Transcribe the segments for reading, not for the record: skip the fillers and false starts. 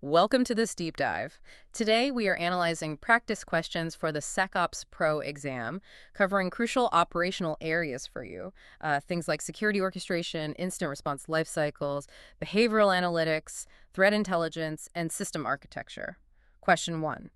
Welcome to this deep dive. Today, we are analyzing practice questions for the SecOps-Pro exam, covering crucial operational areas for you. Things like security orchestration, incident response life cycles, behavioral analytics, threat intelligence, and system architecture. Question 1.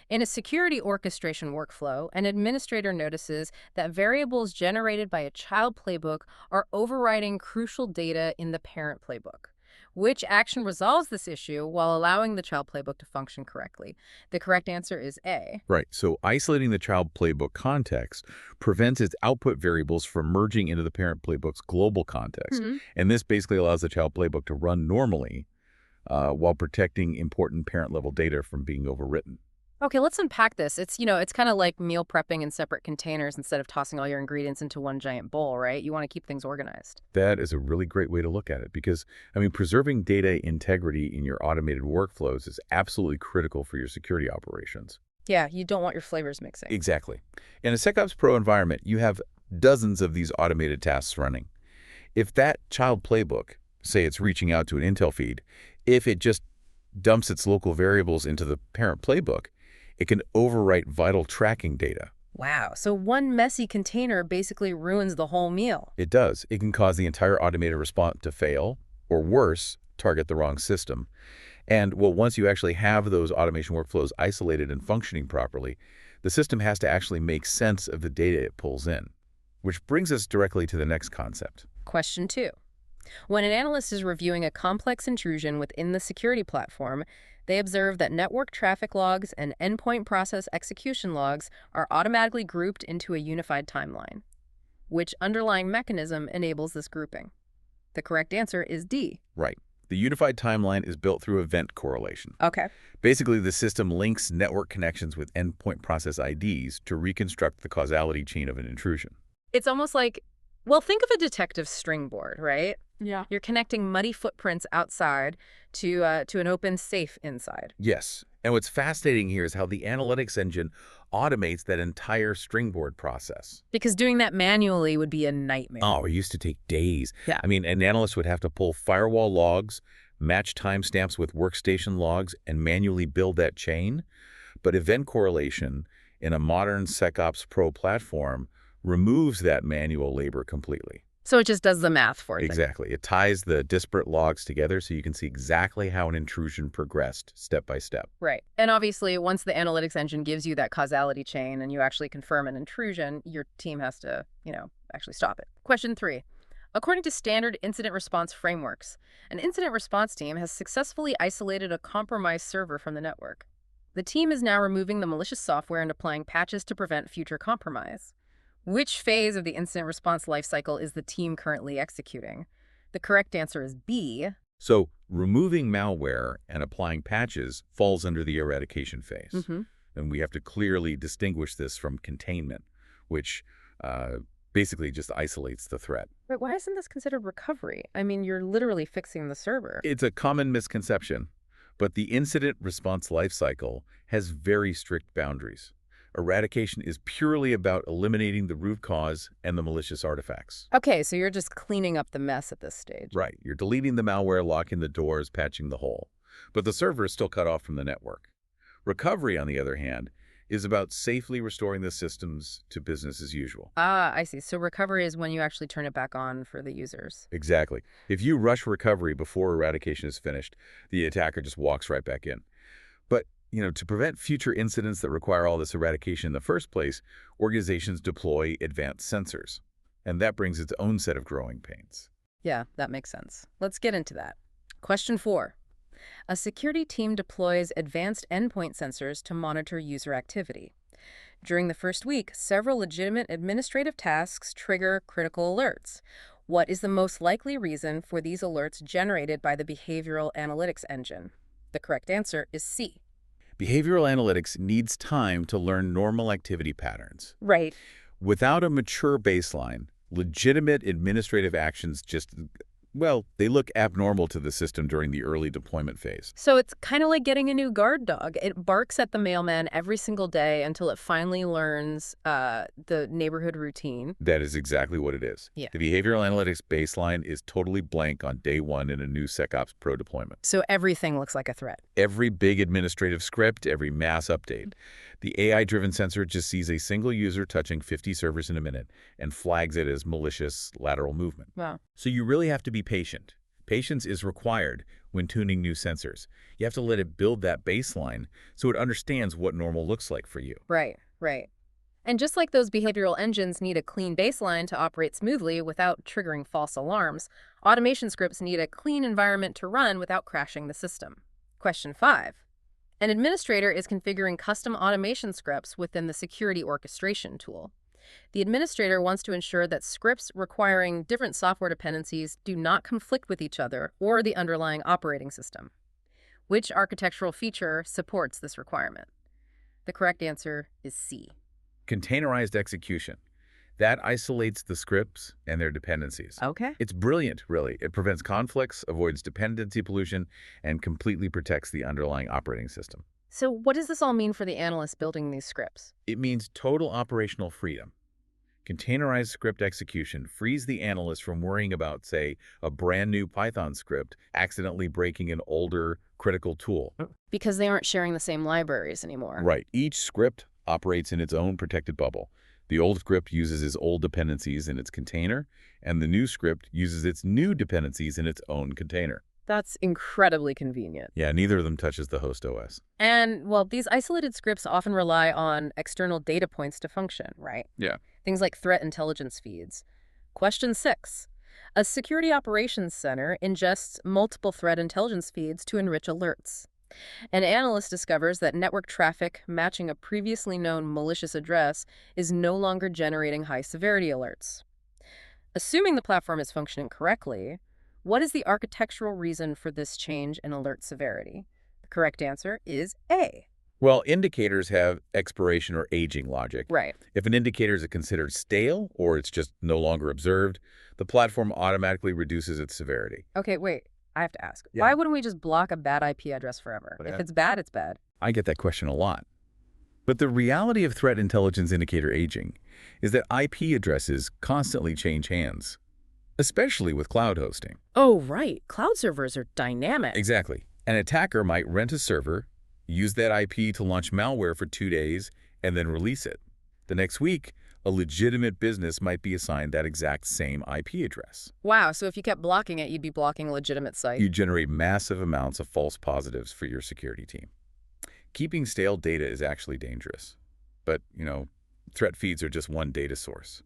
In a security orchestration workflow, an administrator notices that variables generated by a child playbook are overriding crucial data in the parent playbook. Which action resolves this issue while allowing the child playbook to function correctly? The correct answer is A. Right, so isolating the child playbook context prevents its output variables from merging into the parent playbook's global context. And this basically allows the child playbook to run normally while protecting important parent-level data from being overwritten. Okay, let's unpack this. It's kind of like meal prepping in separate containers instead of tossing all your ingredients into one giant bowl, right? You want to keep things organized. That is a really great way to look at it because, preserving data integrity in your automated workflows is absolutely critical for your security operations. Yeah, you don't want your flavors mixing. Exactly. In a SecOps-Pro environment, you have dozens of these automated tasks running. If that child playbook, say it's reaching out to an Intel feed, if it just dumps its local variables into the parent playbook, it can overwrite vital tracking data. Wow, so one messy container basically ruins the whole meal. It does. It can cause the entire automated response to fail, or worse, target the wrong system. And once you actually have those automation workflows isolated and functioning properly, the system has to actually make sense of the data it pulls in. Which brings us directly to the next concept. Question 2. When an analyst is reviewing a complex intrusion within the security platform, they observe that network traffic logs and endpoint process execution logs are automatically grouped into a unified timeline. Which underlying mechanism enables this grouping? The correct answer is D. Right. The unified timeline is built through event correlation. Okay. Basically, the system links network connections with endpoint process IDs to reconstruct the causality chain of an intrusion. It's almost like, think of a detective string board, right? Yeah. You're connecting muddy footprints outside to an open safe inside. Yes. And what's fascinating here is how the analytics engine automates that entire stringboard process. Because doing that manually would be a nightmare. Oh, it used to take days. Yeah. An analyst would have to pull firewall logs, match timestamps with workstation logs, and manually build that chain. But event correlation in a modern SecOps-Pro platform removes that manual labor completely. So it just does the math for you. Exactly. It ties the disparate logs together so you can see exactly how an intrusion progressed step by step. Right. And obviously, once the analytics engine gives you that causality chain and you actually confirm an intrusion, your team has to, actually stop it. Question 3. According to standard incident response frameworks, an incident response team has successfully isolated a compromised server from the network. The team is now removing the malicious software and applying patches to prevent future compromise. Which phase of the incident response lifecycle is the team currently executing? The correct answer is B. So removing malware and applying patches falls under the eradication phase. And we have to clearly distinguish this from containment, which basically just isolates the threat. But why isn't this considered recovery? You're literally fixing the server. It's a common misconception, but the incident response lifecycle has very strict boundaries. Eradication is purely about eliminating the root cause and the malicious artifacts. Okay, so you're just cleaning up the mess at this stage. Right. You're deleting the malware, locking the doors, patching the hole. But the server is still cut off from the network. Recovery, on the other hand, is about safely restoring the systems to business as usual. Ah, I see. So recovery is when you actually turn it back on for the users. Exactly. If you rush recovery before eradication is finished, the attacker just walks right back in. But to prevent future incidents that require all this eradication in the first place, organizations deploy advanced sensors. And that brings its own set of growing pains. Yeah, that makes sense. Let's get into that. Question 4. A security team deploys advanced endpoint sensors to monitor user activity. During the first week, several legitimate administrative tasks trigger critical alerts. What is the most likely reason for these alerts generated by the behavioral analytics engine? The correct answer is C. Behavioral analytics needs time to learn normal activity patterns. Right. Without a mature baseline, legitimate administrative actions just Well, they look abnormal to the system during the early deployment phase. So it's kind of like getting a new guard dog. It barks at the mailman every single day until it finally learns the neighborhood routine. That is exactly what it is. Yeah. The behavioral analytics baseline is totally blank on day one in a new SecOps-Pro deployment. So everything looks like a threat. Every big administrative script, every mass update. The AI-driven sensor just sees a single user touching 50 servers in a minute and flags it as malicious lateral movement. Wow. So you really have to be patient. Patience is required when tuning new sensors. You have to let it build that baseline so it understands what normal looks like for you. Right, right. And just like those behavioral engines need a clean baseline to operate smoothly without triggering false alarms, automation scripts need a clean environment to run without crashing the system. Question 5. An administrator is configuring custom automation scripts within the security orchestration tool. The administrator wants to ensure that scripts requiring different software dependencies do not conflict with each other or the underlying operating system. Which architectural feature supports this requirement? The correct answer is C. Containerized execution. That isolates the scripts and their dependencies. Okay. It's brilliant, really. It prevents conflicts, avoids dependency pollution, and completely protects the underlying operating system. So what does this all mean for the analyst building these scripts? It means total operational freedom. Containerized script execution frees the analyst from worrying about, say, a brand new Python script accidentally breaking an older critical tool. Because they aren't sharing the same libraries anymore. Right. Each script operates in its own protected bubble. The old script uses its old dependencies in its container, and the new script uses its new dependencies in its own container. That's incredibly convenient. Yeah, neither of them touches the host OS. And, well, these isolated scripts often rely on external data points to function, right? Yeah. Things like threat intelligence feeds. Question 6. A security operations center ingests multiple threat intelligence feeds to enrich alerts. An analyst discovers that network traffic matching a previously known malicious address is no longer generating high-severity alerts. Assuming the platform is functioning correctly, what is the architectural reason for this change in alert severity? The correct answer is A. Well, indicators have expiration or aging logic. Right. If an indicator is considered stale or it's just no longer observed, the platform automatically reduces its severity. Okay, wait. I have to ask. Yeah. Why wouldn't we just block a bad IP address forever? Yeah. If it's bad, it's bad. I get that question a lot. But the reality of threat intelligence indicator aging is that IP addresses constantly change hands, especially with cloud hosting. Oh, right. Cloud servers are dynamic. Exactly. An attacker might rent a server, use that IP to launch malware for 2 days, and then release it. The next week, a legitimate business might be assigned that exact same IP address. Wow, so if you kept blocking it, you'd be blocking a legitimate site. You generate massive amounts of false positives for your security team. Keeping stale data is actually dangerous. But, threat feeds are just one data source.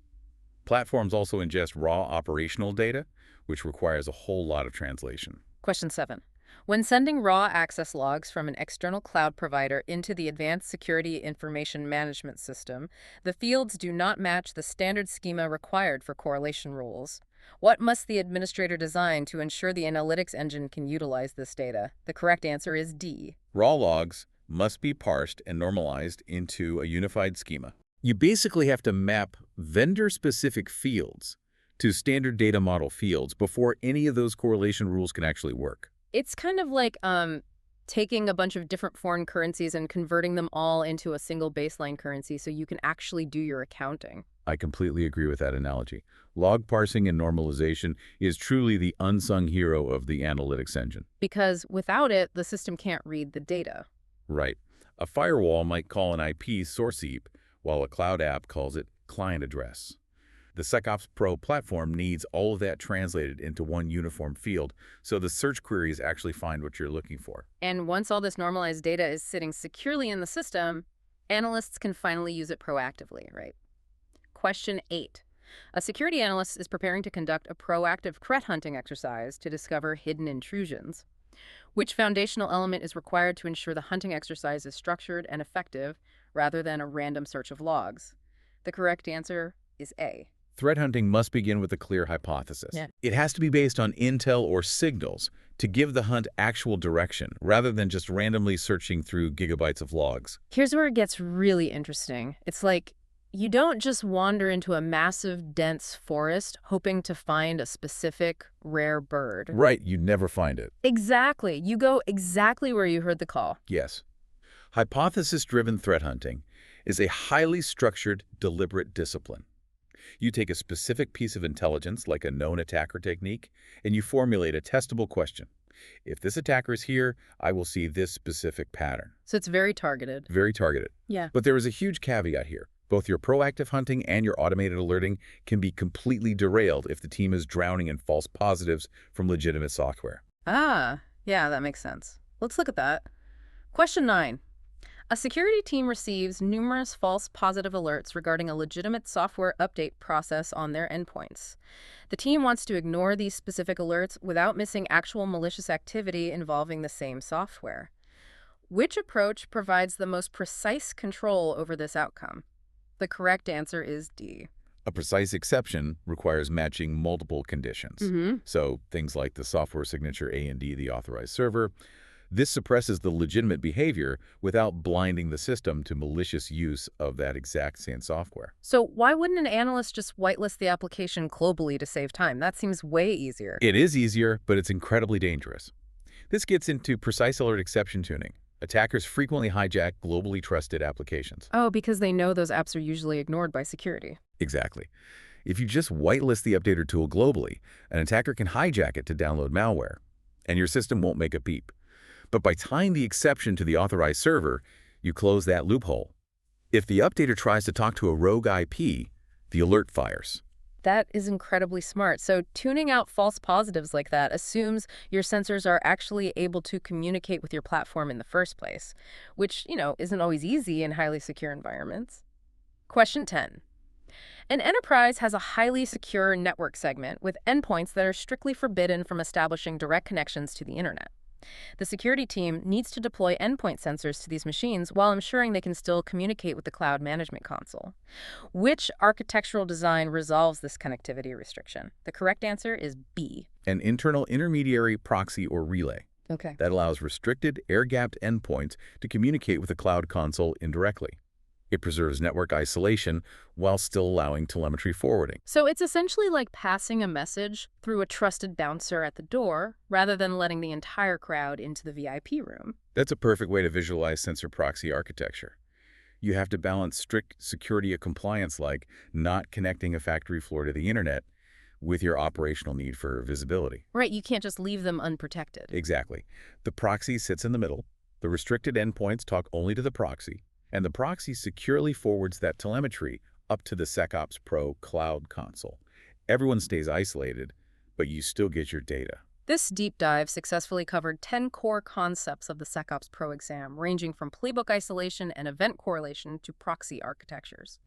Platforms also ingest raw operational data, which requires a whole lot of translation. Question 7. When sending raw access logs from an external cloud provider into the Advanced Security Information Management System, the fields do not match the standard schema required for correlation rules. What must the administrator design to ensure the analytics engine can utilize this data? The correct answer is D. Raw logs must be parsed and normalized into a unified schema. You basically have to map vendor-specific fields to standard data model fields before any of those correlation rules can actually work. It's kind of like taking a bunch of different foreign currencies and converting them all into a single baseline currency so you can actually do your accounting. I completely agree with that analogy. Log parsing and normalization is truly the unsung hero of the analytics engine. Because without it, the system can't read the data. Right. A firewall might call an IP source heap, while a cloud app calls it client address. The SecOps-Pro platform needs all of that translated into one uniform field, so the search queries actually find what you're looking for. And once all this normalized data is sitting securely in the system, analysts can finally use it proactively, right? Question 8. A security analyst is preparing to conduct a proactive threat hunting exercise to discover hidden intrusions. Which foundational element is required to ensure the hunting exercise is structured and effective rather than a random search of logs? The correct answer is A. Threat hunting must begin with a clear hypothesis. Yeah. It has to be based on intel or signals to give the hunt actual direction, rather than just randomly searching through gigabytes of logs. Here's where it gets really interesting. It's like You don't just wander into a massive, dense forest hoping to find a specific, rare bird. Right, you never find it. Exactly. You go exactly where you heard the call. Yes. Hypothesis-driven threat hunting is a highly structured, deliberate discipline. You take a specific piece of intelligence, like a known attacker technique, and you formulate a testable question. If this attacker is here, I will see this specific pattern. So it's very targeted. Very targeted. Yeah. But there is a huge caveat here. Both your proactive hunting and your automated alerting can be completely derailed if the team is drowning in false positives from legitimate software. Ah, yeah, that makes sense. Let's look at that. Question 9. A security team receives numerous false positive alerts regarding a legitimate software update process on their endpoints. The team wants to ignore these specific alerts without missing actual malicious activity involving the same software. Which approach provides the most precise control over this outcome? The correct answer is D. A precise exception requires matching multiple conditions. So things like the software signature A and D, the authorized server. This suppresses the legitimate behavior without blinding the system to malicious use of that exact same software. So why wouldn't an analyst just whitelist the application globally to save time? That seems way easier. It is easier, but it's incredibly dangerous. This gets into precise alert exception tuning. Attackers frequently hijack globally trusted applications. Oh, because they know those apps are usually ignored by security. Exactly. If you just whitelist the updater tool globally, an attacker can hijack it to download malware, and your system won't make a beep. But by tying the exception to the authorized server, you close that loophole. If the updater tries to talk to a rogue IP, the alert fires. That is incredibly smart. So tuning out false positives like that assumes your sensors are actually able to communicate with your platform in the first place, which, isn't always easy in highly secure environments. Question 10. An enterprise has a highly secure network segment with endpoints that are strictly forbidden from establishing direct connections to the internet. The security team needs to deploy endpoint sensors to these machines while ensuring they can still communicate with the cloud management console. Which architectural design resolves this connectivity restriction? The correct answer is B. An internal intermediary proxy or relay Okay. that allows restricted, air-gapped endpoints to communicate with the cloud console indirectly. It preserves network isolation while still allowing telemetry forwarding. So it's essentially like passing a message through a trusted bouncer at the door rather than letting the entire crowd into the VIP room. That's a perfect way to visualize sensor proxy architecture. You have to balance strict security compliance like not connecting a factory floor to the internet with your operational need for visibility. Right, you can't just leave them unprotected. Exactly. The proxy sits in the middle. The restricted endpoints talk only to the proxy, and the proxy securely forwards that telemetry up to the SecOps-Pro cloud console. Everyone stays isolated, but you still get your data. This deep dive successfully covered 10 core concepts of the SecOps-Pro exam, ranging from playbook isolation and event correlation to proxy architectures.